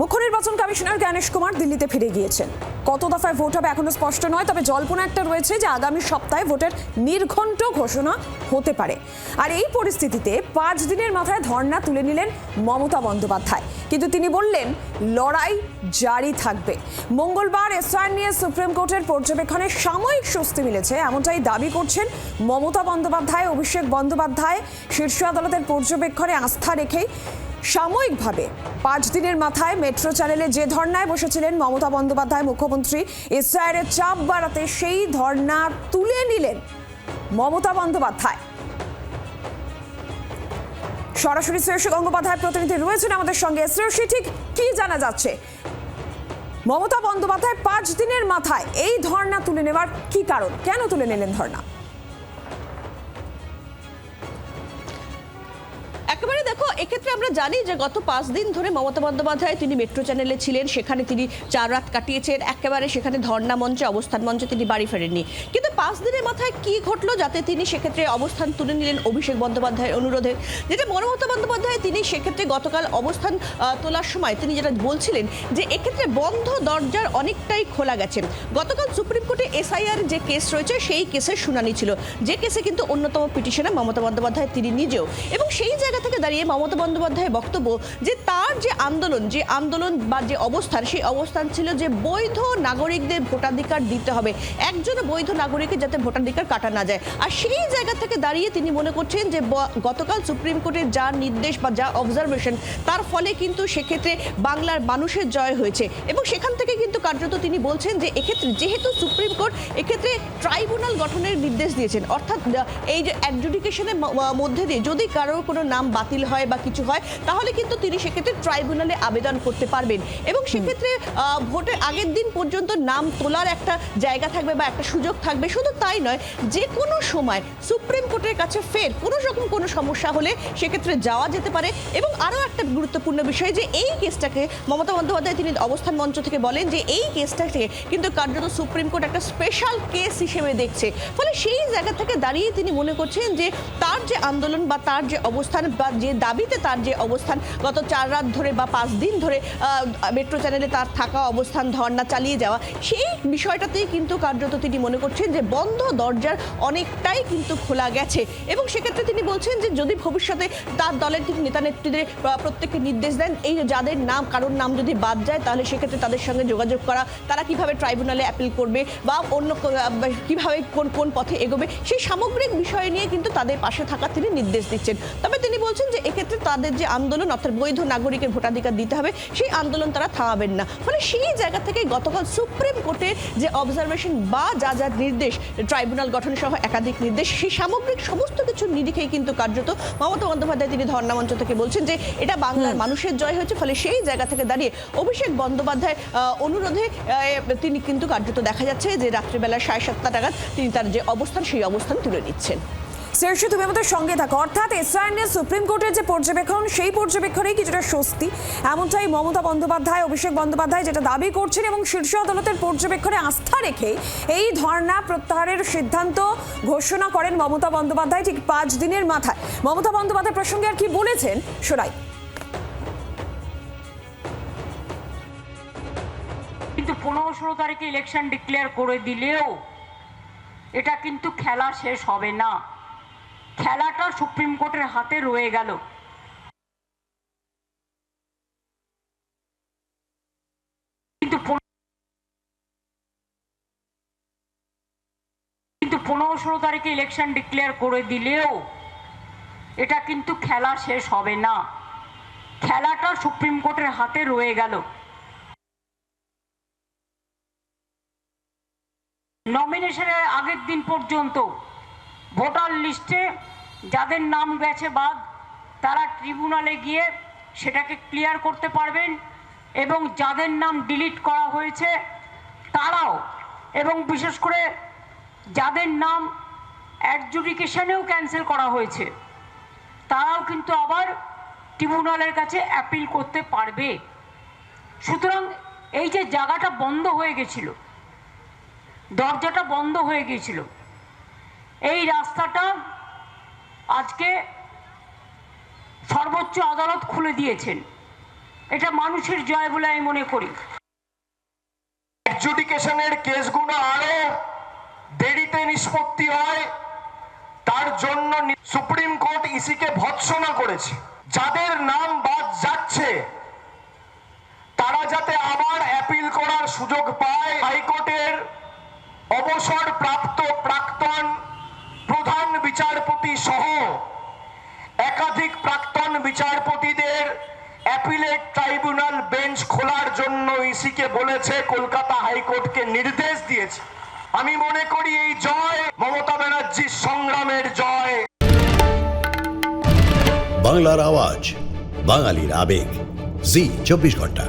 মুখ্য নির্বাচন কমিশনার জ্ঞানেশ কুমার দিল্লিতে ফিরে গিয়েছেন। কত দফায় ভোট হবে এখনো স্পষ্ট নয়, তবে জল্পনা একটা রয়েছে যে আগামী সপ্তাহে ভোটের নির্ঘণ্ট ঘোষণা হতে পারে। আর এই পরিস্থিতিতে 5 দিনের মাথায় ধর্ণা তুলে নিলেন মমতা বন্দ্যোপাধ্যায়, কিন্তু তিনি বললেন লড়াই জারি থাকবে। মঙ্গলবার এসআইআর নিয়ে সুপ্রিম কোর্টের পর্যবেক্ষণে সাময়িক স্বস্তি মিলেছে, এমনটাই দাবি করছেন মমতা বন্দ্যোপাধ্যায়। অভিষেক বন্দ্যোপাধ্যায় শীর্ষ আদালতের পর্যবেক্ষণে আস্থা রেখেই সাময়িকভাবে 5 দিনের মাথায় মেট্রো চ্যানেলে যে ধর্নায় বসেছিলেন মমতা বন্দ্যোপাধ্যায় মুখ্যমন্ত্রী এসআইআরের চাপ বাড়াতে, সেই ধর্না তুলে নিলেন মমতা বন্দ্যোপাধ্যায়। সরাসরি শ্রেয়সী গঙ্গোপাধ্যায় প্রতিনিধি রয়েছেন আমাদের সঙ্গে। শ্রেয়সী, ঠিক কি জানা যাচ্ছে? মমতা বন্দ্যোপাধ্যায় 5 দিনের মাথায় এই ধর্না তুলে নেওয়ার কি কারণ, কেন তুলে নিলেন ধর্না? একেবারে দেখো, এক্ষেত্রে আমরা জানি যে গত 5 দিন ধরে মমতা বন্দ্যোপাধ্যায় তিনি মেট্রো চ্যানেলে ছিলেন, সেখানে তিনি 4 রাত কাটিয়েছেন। একেবারে সেখানে ধর্ণা মঞ্চে, অবস্থান মঞ্চে তিনি বাড়ি ফেরেননি। কিন্তু 5 দিনের মাথায় কি ঘটলো যাতে তিনি সেক্ষেত্রে অবস্থান তুলে নিলেন অভিষেক বন্দ্যোপাধ্যায়ের অনুরোধে? যেটা মমতা বন্দ্যোপাধ্যায় তিনি সেক্ষেত্রে গতকাল অবস্থান তোলার সময় তিনি যেটা বলছিলেন যে এক্ষেত্রে বন্ধ দরজার অনেকটাই খোলা গেছে। গতকাল সুপ্রিম কোর্টে এসআইআর যে কেস রয়েছে সেই কেসের শুনানি ছিল, যে কেসে কিন্তু অন্যতম পিটিশনে মমতা বন্দ্যোপাধ্যায় তিনি নিজেও, এবং সেই জায়গা থেকে দাঁড়িয়ে মমতা বন্দ্যোপাধ্যায়ের বক্তব্য যে তার যে আন্দোলন বা যে অবস্থান, সেই অবস্থান ছিল যে বৈধ নাগরিকদের ভোটাধিকার দিতে হবে, একজন বৈধ নাগরিকের যাতে ভোটাধিকার কাটা না যায়। আর সেই জায়গা থেকে দাঁড়িয়ে তিনি মনে করছেন যে গতকাল সুপ্রিম কোর্টের যা নির্দেশ বা যা অবজারভেশন, তার ফলে কিন্তু সেক্ষেত্রে বাংলার মানুষের জয় হয়েছে। এবং সেখান থেকে কিন্তু কার্যত তিনি বলছেন যে এক্ষেত্রে যেহেতু সুপ্রিম কোর্ট এক্ষেত্রে ট্রাইব্যুনাল গঠনের নির্দেশ দিয়েছেন, অর্থাৎ এই যে অ্যাডজুডিকেশনের মধ্যে দিয়ে যদি কারোর কোনো নাম বাতিল হয় বা কিছু হয়, তাহলে কিন্তু তিনি সেক্ষেত্রে ট্রাইব্যুনালে আবেদন করতে পারবেন। এবং সেক্ষেত্রে ভোটের আগের দিন পর্যন্ত নাম তোলার একটা জায়গা থাকবে বা একটা সুযোগ থাকবে। শুধু তাই নয়, যে কোনো সময় সুপ্রিম কোর্টের কাছে ফের কোনো রকম কোনো সমস্যা হলে সেক্ষেত্রে যাওয়া যেতে পারে। এবং আরও একটা গুরুত্বপূর্ণ বিষয় যে এই কেসটাকে মমতা বন্দ্যোপাধ্যায় তিনি অবস্থান মঞ্চ থেকে বলেন যে এই কেসটাকে কিন্তু কার্যত সুপ্রিম কোর্ট একটা স্পেশাল কেস হিসেবে দেখছে। ফলে সেই জায়গা থেকে দাঁড়িয়ে তিনি মনে করছেন যে তার যে আন্দোলন বা তার যে অবস্থান বা যে দাবিতে তার যে অবস্থান, গত 4 রাত ধরে বা 5 দিন ধরে মেট্রো চ্যানেলে তার থাকা অবস্থান, ধর্ণা চালিয়ে যাওয়া, সেই বিষয়টাতেই কিন্তু কার্যত তিনি মনে করছেন যে বন্ধ দরজার অনেকটাই কিন্তু খোলা গেছে। এবং সেক্ষেত্রে তিনি বলছেন যে যদি ভবিষ্যতে তার দলের তিনি নেতা নেত্রীদের প্রত্যেককে নির্দেশ দেন, এই যাদের নাম, কারোর নাম যদি বাদ যায়, তাহলে সেক্ষেত্রে তাদের সঙ্গে যোগাযোগ করা, তারা কিভাবে ট্রাইব্যুনালে অ্যাপিল করবে বা অন্য কিভাবে কোন পথে এগোবে, সেই সামগ্রিক বিষয় নিয়ে কিন্তু তাদের পাশে থাকার তিনি নির্দেশ দিচ্ছেন। তবে তিনি বলছেন যে এক্ষেত্রে তাদের যে আন্দোলন, অর্থাৎ বৈধ নাগরিকের ভোটাধিকার দিতে হবে, সেই আন্দোলন তারা থামাবেন না। ফলে সেই জায়গা থেকে গতকাল সুপ্রিম কোর্টের যে অবজারভেশন বা যা যা নির্দেশ, ট্রাইব্যুনাল গঠন সহ একাধিক নির্দেশ, সেই সামগ্রিক সমস্ত কিছু নিরিখেই কিন্তু কার্যত মমতা বন্দ্যোপাধ্যায় তিনি ধর্ণা মঞ্চ থেকে বলছেন যে এটা বাংলার মানুষের জয় হয়েছে। ফলে সেই জায়গা থেকে দাঁড়িয়ে অভিষেক বন্দ্যোপাধ্যায় অনুরোধে তিনি কিন্তু কার্যত দেখা যাচ্ছে যে রাত্রিবেলা 7:30 নাগাদ তিনি তার যে অবস্থান, সেই অবস্থান তুলে নিচ্ছেন। শ্রেয়সী, তুমি আমাদের সঙ্গে থাকো। অর্থাৎ এসআইআর নিয়ে সুপ্রিম কোর্টের যে পর্যবেক্ষণ, সেই পর্যবেক্ষণেই কিছুটা স্বস্তি, এমনটাই মমতা বন্দ্যোপাধ্যায়, অভিষেক বন্দ্যোপাধ্যায় যেটা দাবি করছেন। এবং শীর্ষ আদালতের পর্যবেক্ষণে আস্থা রেখে এই ধর্ণা প্রত্যাহারের সিদ্ধান্ত ঘোষণা করেন মমতা বন্দ্যোপাধ্যায় ঠিক 5 দিনের মাথায়। মমতা বন্দ্যোপাধ্যায় প্রসঙ্গে আর কি বলেছেন শোনাই। কিন্তু 15-16 তারিখে ইলেকশন ডিক্লেয়ার করে দিলেও এটা কিন্তু খেলা শেষ হবে না, খেলাটা সুপ্রিম কোর্টের হাতে রয়ে গেল। কিন্তু 15-16 তারিখে ইলেকশন ডিক্লেয়ার করে দিলেও এটা কিন্তু খেলা শেষ হবে না, খেলাটা সুপ্রিম কোর্টের হাতে রয়ে গেল। নমিনেশনের আগের দিন পর্যন্ত ভোটার লিস্টে যাদের নাম গেছে বাদ, তারা ট্রিব্যুনালে গিয়ে সেটাকে ক্লিয়ার করতে পারবেন। এবং যাদের নাম ডিলিট করা হয়েছে তারাও, এবং বিশেষ করে যাদের নাম অ্যাডজুডিকেশনেও ক্যান্সেল করা হয়েছে, তারাও কিন্তু আবার ট্রিব্যুনালের কাছে অ্যাপিল করতে পারবে। সুতরাং এই যে জায়গাটা বন্ধ হয়ে গেছিল, দরজাটা বন্ধ হয়ে গিয়েছিল, এই রাস্তাটা আজকে সর্বোচ্চ আদালত খুলে দিয়েছেন। এটা মানুষের জয় বলে আমি মনে করি। অ্যাডজুডিকেশনের কেসগুলো আরো দেরিতে নিষ্পত্তি হয়, তার জন্য সুপ্রিম কোর্ট ইসিকে ভৎসনা করেছে। যাদের নাম বাদ যাচ্ছে তারা যাতে আবার অ্যাপিল করার সুযোগ পায়। হাইকোর্টের অবসরপ্রাপ্ত প্রাক্তন প্রধান বিচারপতি সহ একাধিক প্রাক্তন বিচারপতিদের অ্যাপিলেট ট্রাইব্যুনাল বেঞ্চ খোলার জন্য ইসিকে বলেছে, কলকাতা হাইকোর্টকে নির্দেশ দিয়েছে। আমি মনে করি এই জয় মমতা ব্যানার্জির সংগ্রামের জয়। বাংলার আওয়াজ, বাঙালির আবেগ, জি 24 ঘন্টা।